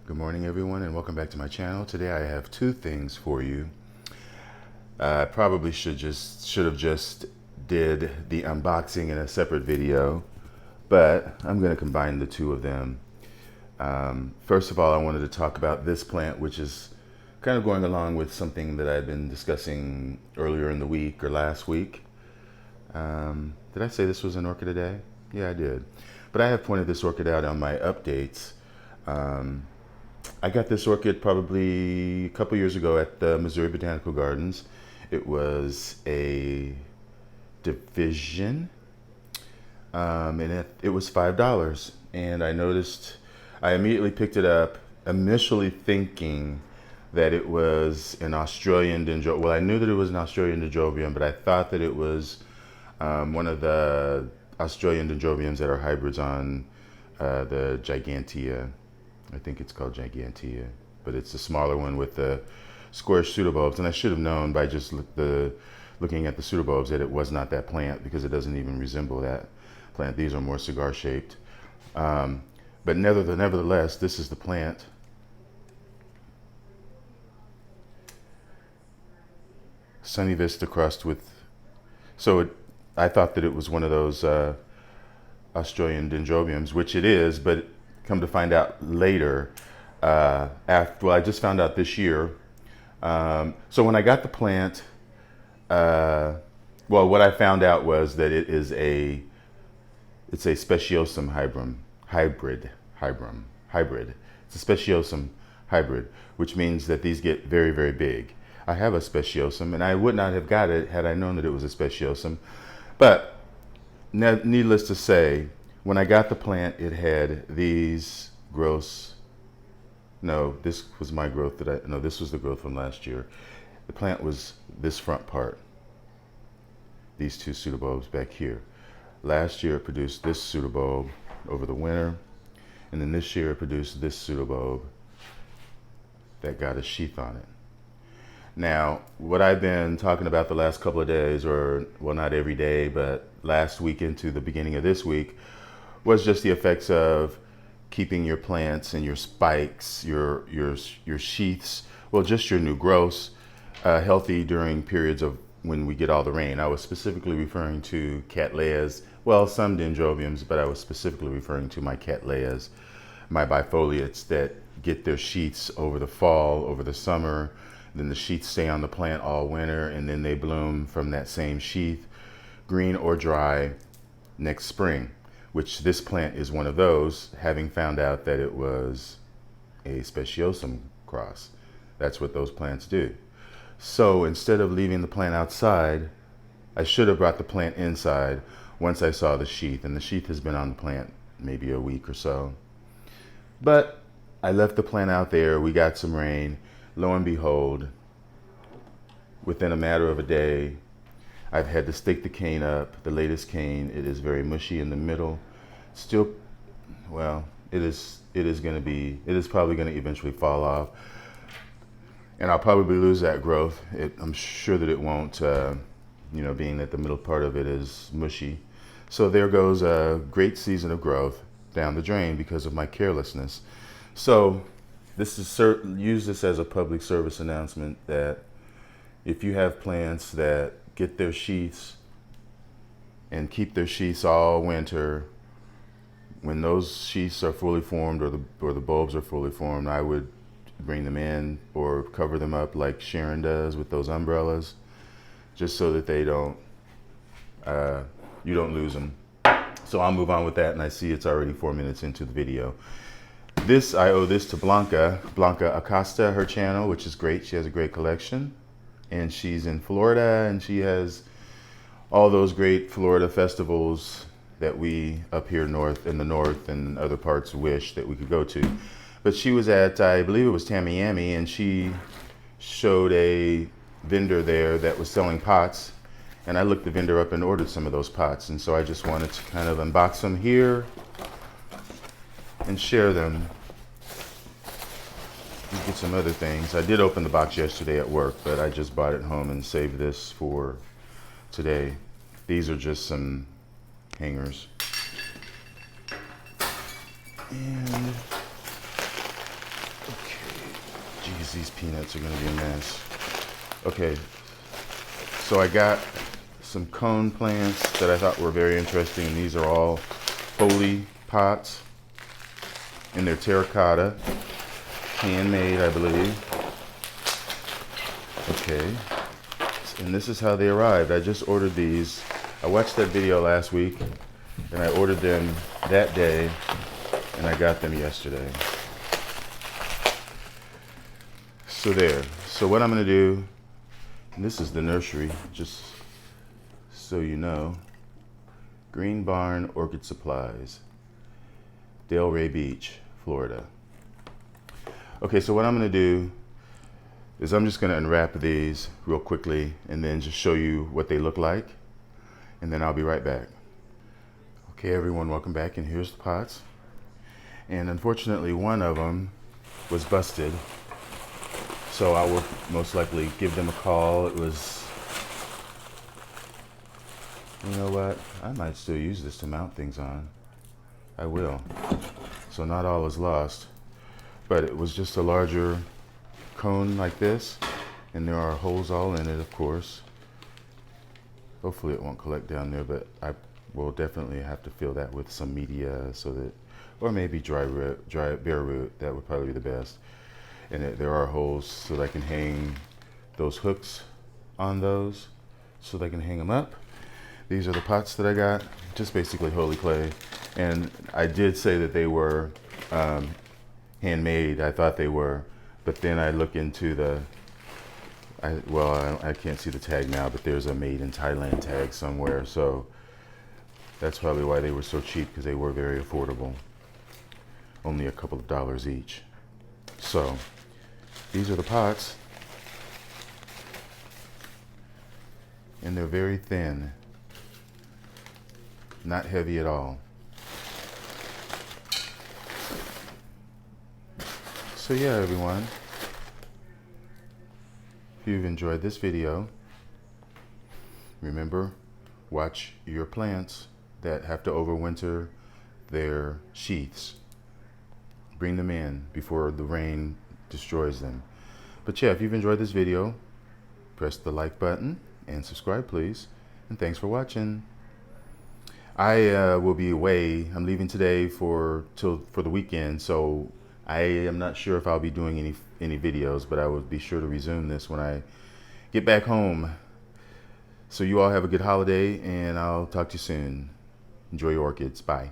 Good morning, everyone, and welcome back to my channel. Today I have two things for you. I probably should have just did the unboxing in a separate video, but I'm going to combine the two of them. First of all, I wanted to talk about this plant, which is kind of going along with something that I've been discussing earlier in the week or last week. Did I say this was an Orchid A Day? Yeah, I did. But I have pointed this orchid out on my updates. I got this orchid probably a couple years ago at the Missouri Botanical Gardens. It was a division, and it was $5. And I immediately picked it up, initially thinking that it was an Australian dendrobium. Well, I knew that it was an Australian dendrobium, but I thought that it was one of the Australian dendrobiums that are hybrids on the Gigantea. I think it's called Gigantea, but it's the smaller one with the square pseudobulbs. And I should have known by just looking at the pseudobulbs that it was not that plant, because it doesn't even resemble that plant. These are more cigar shaped. But nevertheless, this is the plant. Sunny Vista crossed with, I thought that it was one of those Australian dendrobiums, which it is, but come to find out later, I just found out this year. So when I got the plant, what I found out was that it's a speciosum hybrid. It's a speciosum hybrid, which means that these get very, very big. I have a speciosum, and I would not have got it had I known that it was a speciosum. But needless to say, when I got the plant, it had these growths. No, this was my growth this was the growth from last year. The plant was this front part. These two pseudobulbs back here. Last year it produced this pseudobulb over the winter, and then this year it produced this pseudobulb that got a sheath on it. Now, what I've been talking about the last couple of days, or well, not every day, but last week into the beginning of this week, was just the effects of keeping your plants and your spikes, your sheaths, well, just your new growths, healthy during periods of when we get all the rain. I was specifically referring to Cattleyas, well, some dendrobiums, but I was specifically referring to my Cattleyas, my bifoliates that get their sheaths over the fall, over the summer. Then the sheaths stay on the plant all winter, and then they bloom from that same sheath, green or dry, next spring, which this plant is one of those, having found out that it was a speciosum cross. That's what those plants do. So instead of leaving the plant outside, I should have brought the plant inside once I saw the sheath, and the sheath has been on the plant maybe a week or so. But I left the plant out there, we got some rain. Lo and behold, within a matter of a day, I've had to stake the cane up, the latest cane. It is very mushy in the middle. Still, well, it is probably going to eventually fall off. And I'll probably lose that growth. I'm sure that it won't, being that the middle part of it is mushy. So there goes a great season of growth down the drain because of my carelessness. So use this as a public service announcement that if you have plants that get their sheaths and keep their sheaths all winter, when those sheaths are fully formed, or the bulbs are fully formed, I would bring them in or cover them up like Sharon does with those umbrellas, just so that they don't you don't lose them. So I'll move on with that, and I see it's already 4 minutes into the video. I owe this to Blanca Acosta, her channel, which is great. She has a great collection, and she's in Florida, and she has all those great Florida festivals that we up here in the north and other parts wish that we could go to. But she was at, I believe it was Tamiami, and she showed a vendor there that was selling pots, and I looked the vendor up and ordered some of those pots. And so I just wanted to kind of unbox them here and share them. Get some other things. I did open the box yesterday at work, but I just bought it home and saved this for today. These are just some hangers. And because these peanuts are going to be a mess. Okay, so I got some cone plants that I thought were very interesting. These are all Foley pots, and they're terracotta, handmade, I believe. Okay, and this is how they arrived. I just ordered these. I watched that video last week, and I ordered them that day, and I got them yesterday. So there. So what I'm going to do, and this is the nursery, just so you know. Green Barn Orchid Supplies, Delray Beach, Florida. Okay, so what I'm going to do is I'm just going to unwrap these real quickly and then just show you what they look like, and then I'll be right back. Okay, everyone, welcome back, and here's the pots. And unfortunately, one of them was busted, so I will most likely give them a call. It was, you know what, I might still use this to mount things on. I will. So not all is lost, but it was just a larger cone like this, and there are holes all in it, of course. Hopefully it won't collect down there, but I will definitely have to fill that with some media, so that, or maybe dry bare root. That would probably be the best. And there are holes so that I can hang those hooks on those, so that I can hang them up. These are the pots that I got, just basically holy clay. And I did say that they were handmade. I thought they were, but then I look into the, I can't see the tag now, but there's a made in Thailand tag somewhere. So that's probably why they were so cheap, because they were very affordable. Only a couple of dollars each. So these are the pots, and they're very thin, not heavy at all. So yeah, everyone, if you've enjoyed this video, remember, watch your plants that have to overwinter their sheaths. Bring them in before the rain destroys them. But yeah, if you've enjoyed this video, press the like button and subscribe, please. And thanks for watching. I will be away. I'm leaving today for the weekend, so I am not sure if I'll be doing any videos, but I will be sure to resume this when I get back home. So you all have a good holiday, and I'll talk to you soon. Enjoy your orchids. Bye.